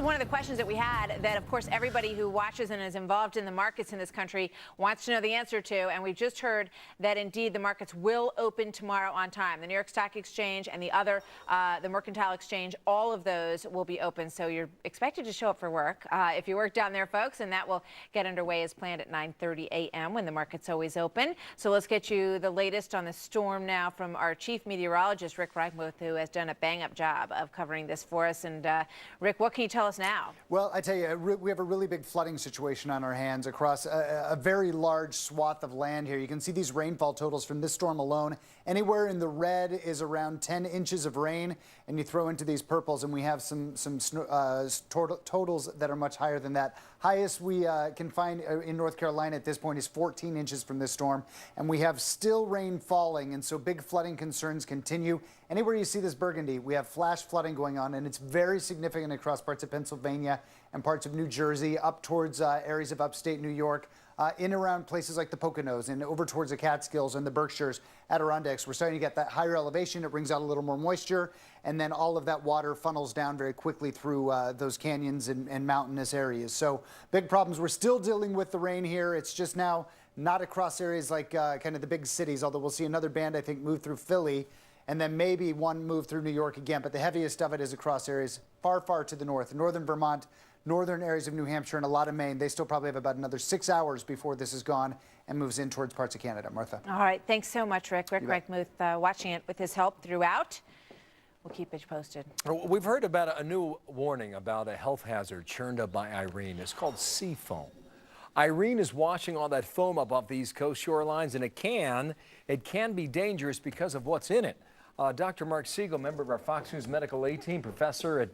one of the questions that we had that, of course, everybody who watches and is involved in the markets in this country wants to know the answer to. And we've just heard that, indeed, the markets will open tomorrow on time. The New York Stock Exchange and the other, the Mercantile Exchange, all of those will be open. So you're expected to show up for work if you work down there, folks. And that will get underway as planned at 9:30 a.m. when the market's always open. So let's get you the latest on the storm now from our chief meteorologist, Rick Reichmuth, who has done a bang-up job of covering this for us. And Rick, what can you tell us now? Well, I tell you, we have a really big flooding situation on our hands across a very large swath of land here. You can see these rainfall totals from this storm alone. Anywhere in the red is around 10 inches of rain, and you throw into these purples, and we have some totals that are much higher than that. Highest we can find in North Carolina at this point is 14 inches from this storm, and we have still rain falling, and so big flooding concerns continue. Anywhere you see this burgundy, we have flash flooding going on, and it's very significant across parts of Pennsylvania and parts of New Jersey, up towards areas of upstate New York, in around places like the Poconos and over towards the Catskills and the Berkshires, Adirondacks. We're starting to get that higher elevation. It brings out a little more moisture, and then all of that water funnels down very quickly through those canyons and mountainous areas. So big problems. We're still dealing with the rain here. It's just now not across areas like kind of the big cities, although we'll see another band, I think, move through Philly, and then maybe one move through New York again. But the heaviest of it is across areas far, far to the north, northern Vermont, northern areas of New Hampshire, and a lot of Maine. They still probably have about another 6 hours before this is gone and moves in towards parts of Canada. Martha. All right. Thanks so much, Rick. Rick Reichmuth watching it with his help throughout. We'll keep it posted. We've heard about a new warning about a health hazard churned up by Irene. It's called sea foam. Irene is washing all that foam up off the East Coast shorelines, and it can be dangerous because of what's in it. Dr. Mark Siegel, member of our Fox News Medical A-Team, professor at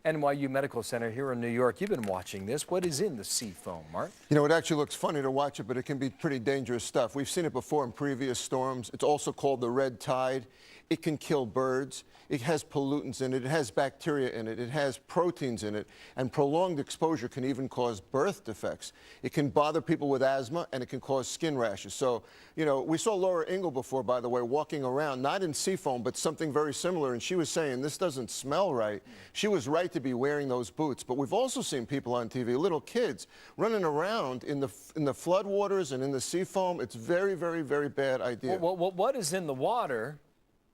NYU Medical Center here in New York. You've been watching this. What is in the sea foam, Mark? You know, it actually looks funny to watch it, but it can be pretty dangerous stuff. We've seen it before in previous storms. It's also called the red tide. It can kill birds. It has pollutants in it. It has bacteria in it. It has proteins in it. And prolonged exposure can even cause birth defects. It can bother people with asthma, and it can cause skin rashes. So, you know, we saw Laura Ingle before, by the way, walking around, not in sea foam, but something very similar. And she was saying, this doesn't smell right. She was right to be wearing those boots. But we've also seen people on TV, little kids, running around in the floodwaters and in the sea foam. It's very, very, very bad idea. Well, what is in the water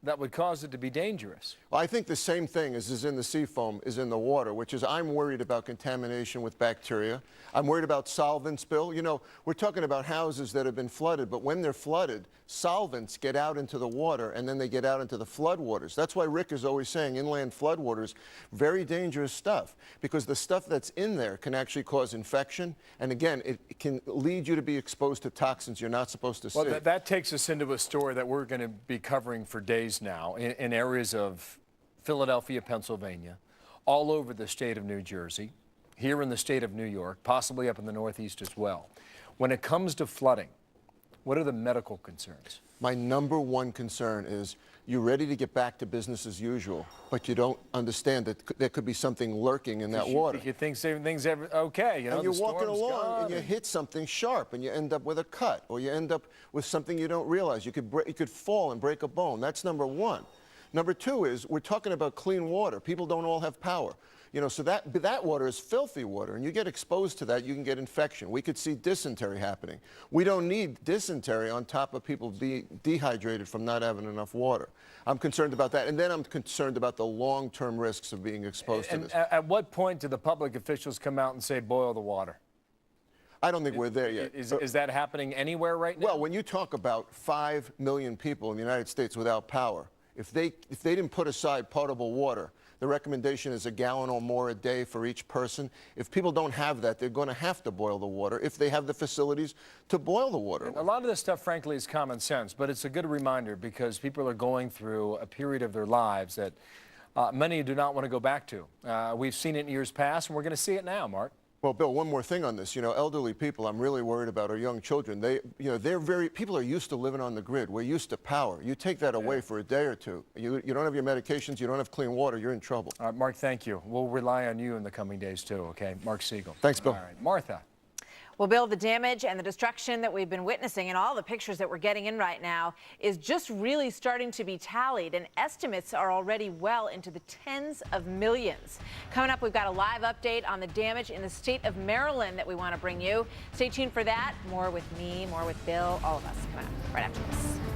that would cause it to be dangerous? Well, I think the same thing as is in the sea foam is in the water, which is I'm worried about contamination with bacteria. I'm worried about solvent spill. You know, we're talking about houses that have been flooded, but when they're flooded, solvents get out into the water, and then they get out into the floodwaters. That's why Rick is always saying inland floodwaters, very dangerous stuff, because the stuff that's in there can actually cause infection, and again, it can lead you to be exposed to toxins you're not supposed to see. Well, that takes us into a story that we're going to be covering for days now in areas of Philadelphia, Pennsylvania, all over the state of New Jersey, here in the state of New York, possibly up in the Northeast as well. When it comes to flooding, what are the medical concerns? My number one concern is you're ready to get back to business as usual, but you don't understand that there could be something lurking in that water. You think everything's okay, you know, and you're walking along and you hit something sharp and you end up with a cut, or you end up with something you don't realize. You could fall and break a bone. That's number one. Number two is we're talking about clean water. People don't all have power. You know, so that water is filthy water, and you get exposed to that, you can get infection. We could see dysentery happening. We don't need dysentery on top of people being dehydrated from not having enough water. I'm concerned about that, and then I'm concerned about the long-term risks of being exposed to this. At what point do the public officials come out and say, boil the water? I don't think we're there yet. Is that happening anywhere right now? Well, when you talk about 5 million people in the United States without power, if they didn't put aside potable water, the recommendation is 1 gallon or more a day for each person. If people don't have that, they're going to have to boil the water if they have the facilities to boil the water. A lot of this stuff, frankly, is common sense, but it's a good reminder because people are going through a period of their lives that many do not want to go back to. We've seen it in years past, and we're going to see it now, Mark. Well, Bill, one more thing on this. You know, elderly people, I'm really worried about, our young children. People are used to living on the grid. We're used to power. You take that away for a day or two. You don't have your medications, you don't have clean water, you're in trouble. All right, Mark, thank you. We'll rely on you in the coming days, too, okay? Mark Siegel. Thanks, Bill. All right, Martha. Well, Bill, the damage and the destruction that we've been witnessing and all the pictures that we're getting in right now is just really starting to be tallied, and estimates are already well into the tens of millions. Coming up, we've got a live update on the damage in the state of Maryland that we want to bring you. Stay tuned for that. More with me, more with Bill, all of us coming up right after this.